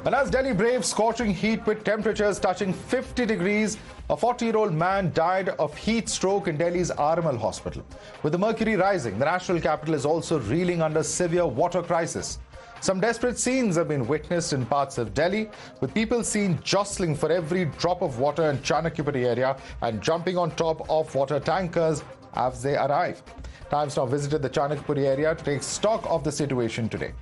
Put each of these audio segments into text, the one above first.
And as Delhi braves scorching heat with temperatures touching 50 degrees, a 40-year-old man died of heat stroke in Delhi's RML hospital. With the mercury rising, the national capital is also reeling under severe water crisis. Some desperate scenes have been witnessed in parts of Delhi, with people seen jostling for every drop of water in Chanakyapuri area and jumping on top of water tankers as they arrive. Times Now visited the Chanakyapuri area to take stock of the situation today.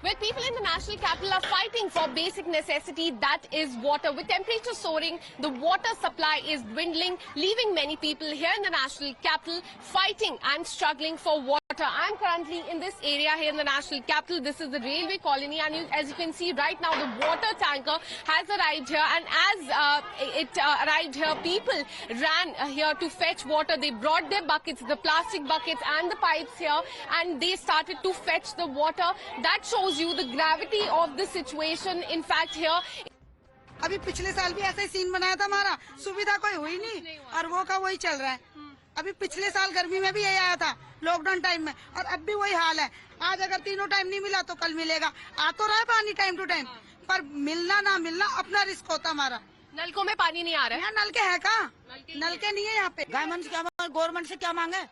Well, people in the national capital are fighting for basic necessity, that is water. With temperatures soaring, the water supply is dwindling, leaving many people here in the national capital fighting and struggling for water. I'm currently in this area here in the national capital. This is the railway colony, and as you can see right now, the water tanker has arrived here, and as it arrived here, people ran here to fetch water. They brought their buckets, the plastic buckets and the pipes here, and they started to fetch the water. That shows you the gravity of the situation. In fact, here अभी पिछले साल भी ऐसा ही scene बनाया था हमारा, सुविधा कोई हुई नहीं और वो का वही चल रहा है। अभी पिछले साल गर्मी में भी यही आया था लॉकडाउन टाइम में, और अब भी वही हाल है। आज अगर तीनों टाइम नहीं मिला तो कल मिलेगा। आ तो रहा है पानी टाइम टू टाइम, पर मिलना ना मिलना अपना रिस्क होता हमारा। नलकों में पानी नहीं आ रहा है। यहाँ नलके है कहाँ? नलके नहीं है यहाँ पे। गवर्नमेंट से क्या मांगे?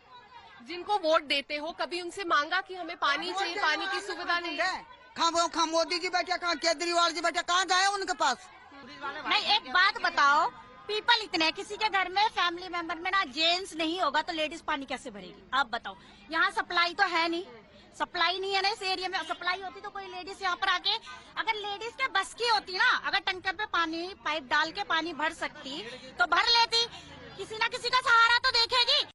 जिनको वोट देते हो कभी उनसे मांगा कि हमें पानी चाहिए, पानी की सुविधा नहीं है? कहाँ मोदी जी बैठे, कहाँ केजरीवाल जी बैठे, कहाँ जाए उनके पास? नहीं, एक बात बताओ, पीपल इतने हैं, किसी के घर में फैमिली मेंबर में ना जेंट्स नहीं होगा तो लेडीज पानी कैसे भरेगी? आप बताओ। यहाँ सप्लाई तो है नहीं, सप्लाई नहीं है ना इस एरिया में। सप्लाई होती तो कोई लेडीज यहाँ पर आके, अगर लेडीज के बस की होती ना, अगर टंकर पे पानी पाइप डाल के पानी भर सकती तो भर लेती। किसी ना किसी का सहारा तो देखेगी।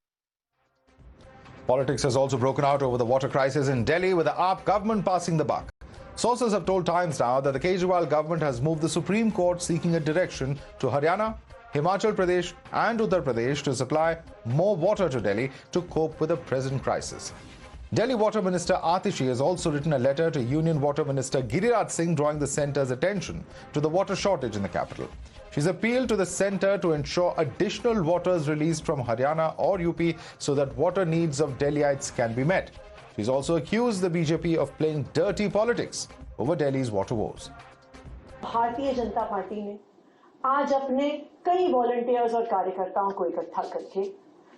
Politics has also broken out over the water crisis in Delhi, with the AAP government passing the buck. Sources have told Times Now that the Kejriwal government has moved the Supreme Court seeking a direction to Haryana, Himachal Pradesh and Uttar Pradesh to supply more water to Delhi to cope with the present crisis. Delhi Water Minister Atishi has also written a letter to Union Water Minister Giriraj Singh drawing the centre's attention to the water shortage in the capital. She's appealed to the centre to ensure additional water is released from Haryana or UP so that water needs of Delhiites can be met. She's also accused the BJP of playing dirty politics over Delhi's water woes. Bharatiya Janata party ने आज अपने कई volunteers और कार्यकर्ताओं को इकट्ठा करके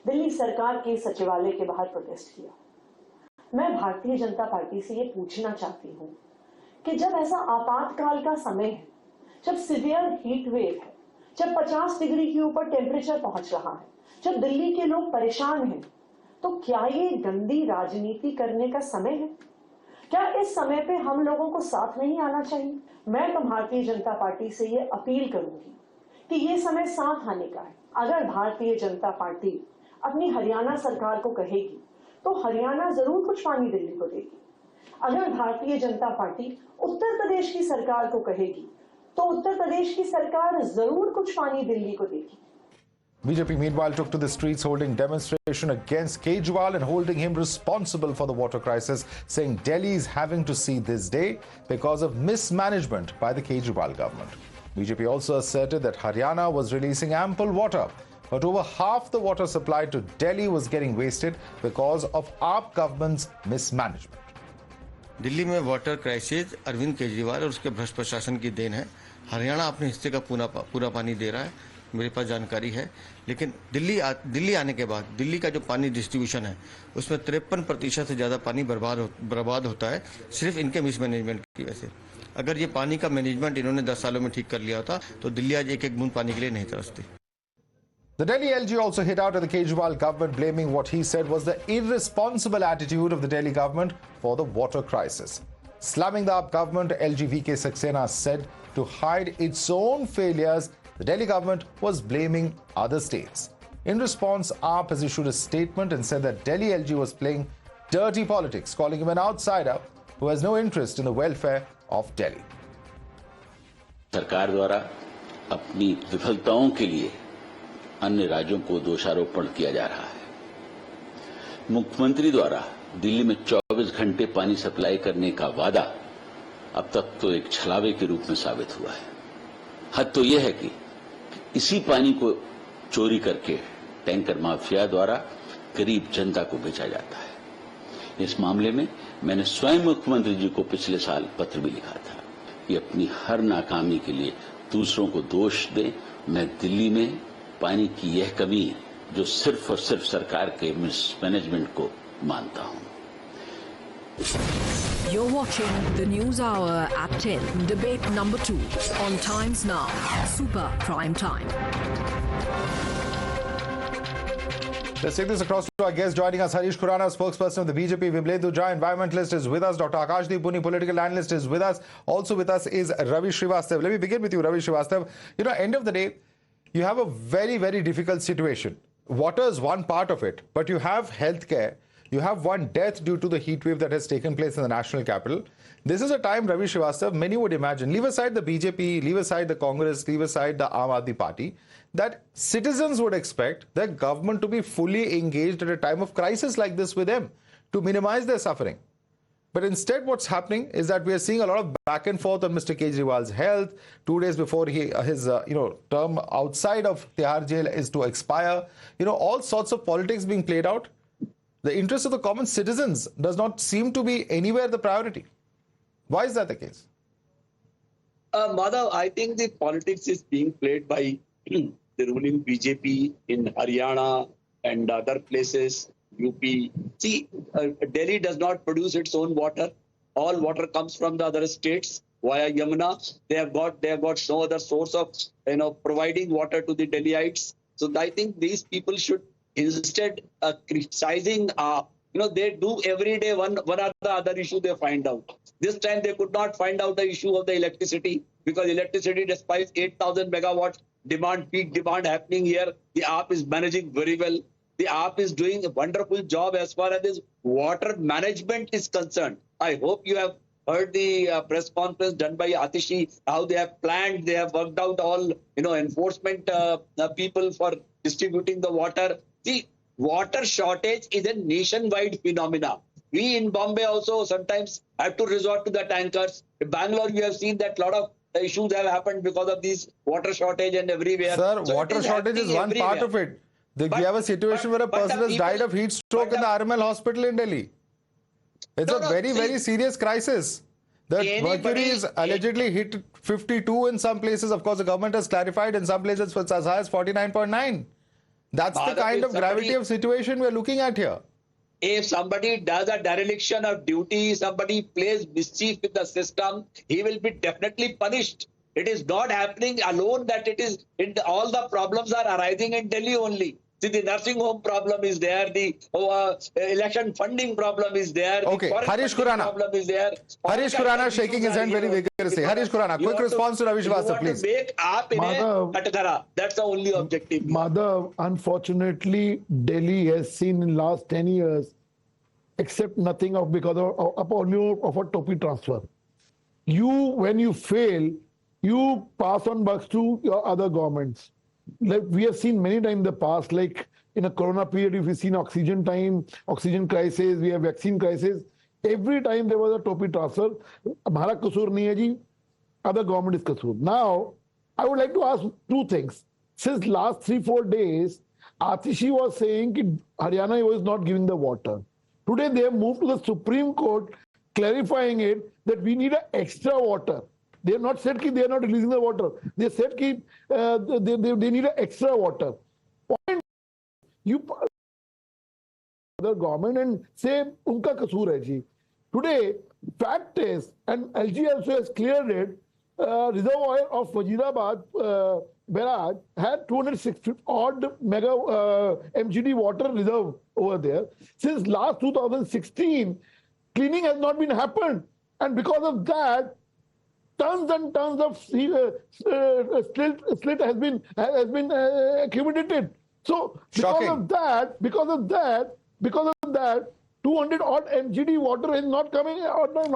दिल्ली सरकार के सचिवालय के बाहर प्रोटेस्ट किया। मैं भारतीय जनता पार्टी से ये पूछना चाहती हूँ कि जब ऐसा आपातकाल का समय है, जब सीवियर हीट वेव है, जब 50 डिग्री के ऊपर टेम्परेचर पहुंच रहा है, जब दिल्ली के लोग परेशान हैं, तो क्या ये गंदी राजनीति करने का समय है? क्या इस समय पे हम लोगों को साथ नहीं आना चाहिए? मैं तो भारतीय जनता पार्टी से ये अपील करूंगी कि ये समय साथ आने का है। अगर भारतीय जनता पार्टी अपनी हरियाणा सरकार को कहेगी तो हरियाणा जरूर कुछ पानी दिल्ली को देगी। अगर भारतीय जनता पार्टी उत्तर प्रदेश की सरकार को कहेगी तो उत्तर प्रदेश की सरकार जरूर कुछ पानी दिल्ली को देगी। BJP meanwhile took to the streets holding demonstration against Kejriwal and holding him responsible for the water crisis, saying Delhi is having to see this day because of mismanagement by the Kejriwal government. BJP also asserted that Haryana was releasing ample water, but over half the water supply to Delhi was getting wasted because of AAP government's mismanagement. Delhi में water crisis Arvind Kejriwal और उसके भ्रष्ट प्रशासन की then है। हरियाणा अपने हिस्से का पूरा पानी दे रहा है, मेरे पास जानकारी है। लेकिन दिल्ली आने के बाद दिल्ली का जो पानी डिस्ट्रीब्यूशन है उसमें 53% से ज़्यादा पानी बर्बाद होता है सिर्फ इनके मिसमैनेजमेंट की वजह से। अगर ये पानी का मैनेजमेंट इन्होंने 10 सालों में ठीक कर लिया होता तो दिल्ली आज एक बूंद पानी के लिए नहीं तरसती। The Delhi LG also hit out at the Kejriwal government, blaming what he said was the irresponsible attitude of the Delhi government for the water crisis. Slamming the AAP government, LG VK Saxena said to hide its own failures, the Delhi government was blaming other states. In response, AAP has issued a statement and said that Delhi LG was playing dirty politics, calling him an outsider who has no interest in the welfare of Delhi. सरकार द्वारा अपनी विफलताओं के लिए अन्य राज्यों को दोषारोपण किया जा रहा है। मुख्यमंत्री द्वारा दिल्ली में 24 घंटे पानी सप्लाई करने का वादा अब तक तो एक छलावे के रूप में साबित हुआ है। हद तो यह है कि इसी पानी को चोरी करके टैंकर माफिया द्वारा गरीब जनता को बेचा जाता है। इस मामले में मैंने स्वयं मुख्यमंत्री जी को पिछले साल पत्र भी लिखा था। कि अपनी हर नाकामी के लिए दूसरों को दोष दें। मैं दिल्ली में पानी की यह कमी जो सिर्फ और सिर्फ सरकार के मिसमैनेजमेंट को मानता हूं। You're watching the News Hour at 10, debate number 2 on Times Now, Super Prime Time. Let's take this across to our guest joining us. Harish Khurana, spokesperson of the BJP. Vibledu Jha, environmentalist, is with us. Dr. Akashdeep Puni, political analyst, is with us. Also with us is Ravi Srivastava. Let me begin with you, Ravi Srivastava. You know, end of the day, you have a very, very difficult situation. Water is one part of it, but you have healthcare. You have one death due to the heat wave that has taken place in the national capital. This is a time, Ravi Srivastava, many would imagine, leave aside the BJP, leave aside the Congress, leave aside the Aam Aadmi Party, that citizens would expect their government to be fully engaged at a time of crisis like this with them to minimize their suffering. But instead, what's happening is that we are seeing a lot of back and forth on Mr. Kejriwal's health. 2 days before his term outside of Tihar jail is to expire. All sorts of politics being played out. The interest of the common citizens does not seem to be anywhere the priority. Why is that the case? Madhav, I think the politics is being played by the ruling BJP in Haryana and other places, UP. See, Delhi does not produce its own water. All water comes from the other states via Yamuna. They have got no other source of providing water to the Delhiites. So I think these people should instead criticizing, they do every day one or the other issue they find out. This time they could not find out the issue of the electricity because electricity, despite 8,000 megawatts peak demand happening here, the AAP is managing very well. The AAP is doing a wonderful job as far as this water management is concerned. I hope you have heard the press conference done by Atishi, how they have planned, they have worked out all, enforcement people for distributing the water. See, water shortage is a nationwide phenomena. We in Bombay also sometimes have to resort to the tankers. In Bangalore, we have seen that a lot of issues have happened because of this water shortage and everywhere. Sir, so water shortage is one part of it. We have a situation where a person has died of heat stroke in the RML hospital in Delhi. It's a very, very serious crisis. The mercury is allegedly hit 52 in some places. Of course, the government has clarified in some places it's as high as 49.9. That's the kind of gravity of situation we're looking at here. If somebody does a dereliction of duty, somebody plays mischief with the system, he will be definitely punished. It is not happening alone that it is, all the problems are arising in Delhi only. See, the nursing home problem is there, the election funding problem is there, okay. the Harish Khurana problem is there. Harish Khurana shaking his hand very vigorously. Harish Khurana, quick response to Ravi Srivastava, please. Make AAP in a katkara. That's the only objective. Madhav, unfortunately, Delhi has seen in last 10 years, except nothing of because of only of a topi transfer. When you fail, you pass on bucks to your other governments. Like we have seen many times in the past, like in a corona period, if we've seen oxygen crisis, we have vaccine crisis. Every time there was a topi transfer, Hamara kasur nahi hai ji, other government is kasur. Now, I would like to ask two things. Since last 3-4 days, Atishi was saying that Haryana was not giving the water. Today they have moved to the Supreme Court clarifying it that we need extra water. They have not said that they are not releasing the water. They said that they need extra water. Point, you other government and say unka kasoor hai ji. Today, fact is, and LG also has cleared it, reservoir of Wazirabad barrage had 260 odd mega MGD water reserve over there. Since last 2016, cleaning has not been happened, and because of that, tons and tons of slit has been accumulated. So because of that, 200 odd MGD water is not coming.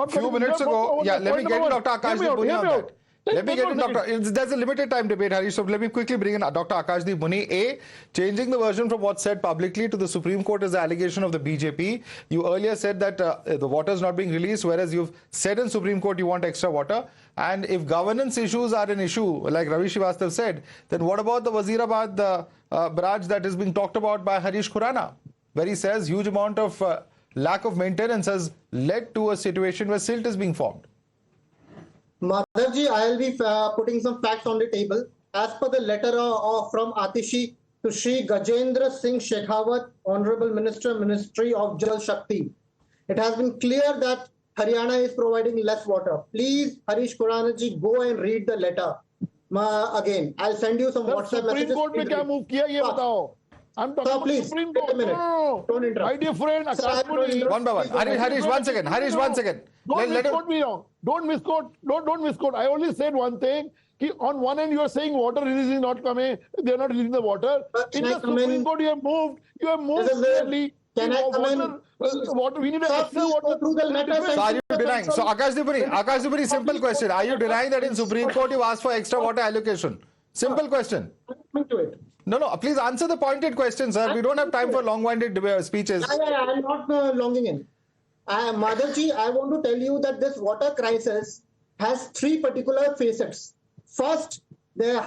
Few minutes ago, let me get to Dr. Akashdeep Muni on that. Let me get in, Doctor. There's a limited time debate, Harish. So let me quickly bring in Dr. Akashdeep Muni. Changing the version from what's said publicly to the Supreme Court is the allegation of the BJP. You earlier said that the water is not being released, whereas you've said in Supreme Court you want extra water. And if governance issues are an issue, like Ravi Srivastava said, then what about the Wazirabad barrage that is being talked about by Harish Khurana, where he says huge amount of lack of maintenance has led to a situation where silt is being formed? Madhavji, I'll be putting some facts on the table. As per the letter from Atishi to Shri Gajendra Singh Shekhawat, Honorable Minister, Ministry of Jal Shakti, it has been clear that Haryana is providing less water. Please, Harish Khurana ji, go and read the letter. Again, I'll send you some WhatsApp messages. Supreme Court में क्या move किया ये बताओ. I'm talking about please, Supreme wait a Court. minute. No. Don't interrupt. My dear friend, One by one. Harish, 1 second. Harish, 1 second. Don't misquote me now. Don't misquote. I only said one thing. On one end, you are saying water release is not coming. They are not releasing the water. In the Supreme Court, you have moved clearly. Can I come in? Water. We need to access water. So are you denying? So Akash Dipuri, simple question. Are you denying that in Supreme Court you asked for extra water allocation? Simple question. No, please answer the pointed question, sir. We don't have time for long-winded speeches. I'm not longing in. Madhavji, I want to tell you that this water crisis has three particular facets. First, the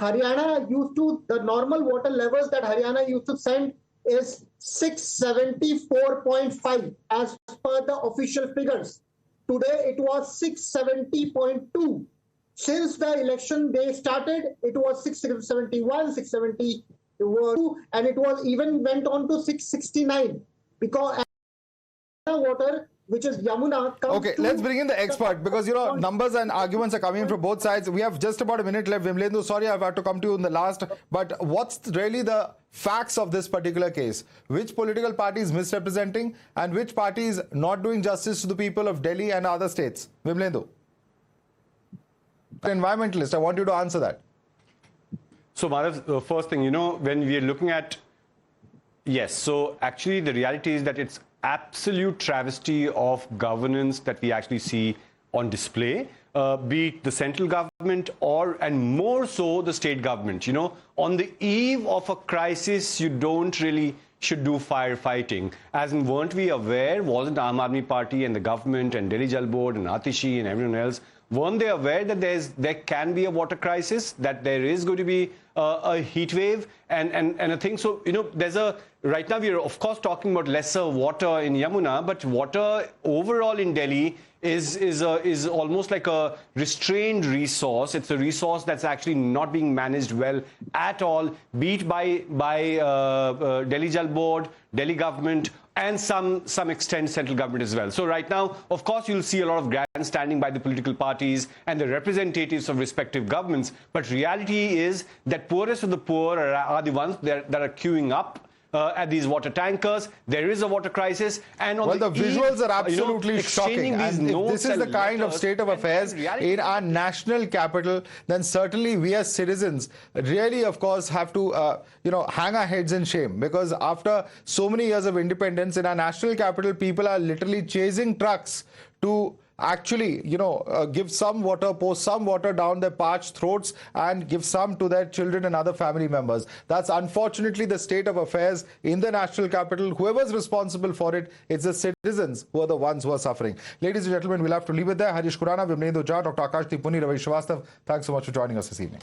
normal water levels that Haryana used to send is 674.5 as per the official figures. Today, it was 670.2. Since the election day started, it was 671, 672, and it was even went on to 669 because water, which is Yamuna. Okay, let's bring in the expert because numbers and arguments are coming in from both sides. We have just about a minute left. Vimlendu, sorry, I've had to come to you in the last. But what's really the facts of this particular case? Which political party is misrepresenting and which party is not doing justice to the people of Delhi and other states? Vimlendu. Environmentalist, I want you to answer that. So, Madhav, the first thing, when we are looking at, yes, so actually the reality is that it's absolute travesty of governance that we actually see on display, be it the central government and more so the state government. On the eve of a crisis, you don't really should do firefighting. As in, weren't we aware, wasn't Aam Aadmi Party and the government and Delhi Jal Board and Atishi and everyone else, weren't they aware that there can be a water crisis, that there is going to be a heat wave and a thing? So, right now we are of course talking about lesser water in Yamuna, but water overall in Delhi is almost like a restrained resource. It's a resource that's actually not being managed well at all, be it by Delhi Jal Board, Delhi government, and some extent central government as well. So right now, of course, you'll see a lot of grandstanding by the political parties and the representatives of respective governments. But reality is that poorest of the poor are the ones that are queuing up at these water tankers. There is a water crisis, and on the visuals are absolutely shocking. And if this is the kind of state of affairs in our national capital, then certainly we as citizens really, of course, have to hang our heads in shame, because after so many years of independence in our national capital, people are literally chasing trucks to actually, give some water, pour some water down their parched throats and give some to their children and other family members. That's unfortunately the state of affairs in the national capital. Whoever's responsible for it, it's the citizens who are the ones who are suffering. Ladies and gentlemen, we'll have to leave it there. Harish Khurana, Vimlendu Jha, Dr. Akash Dipuni, Ravi Srivastav, thanks so much for joining us this evening.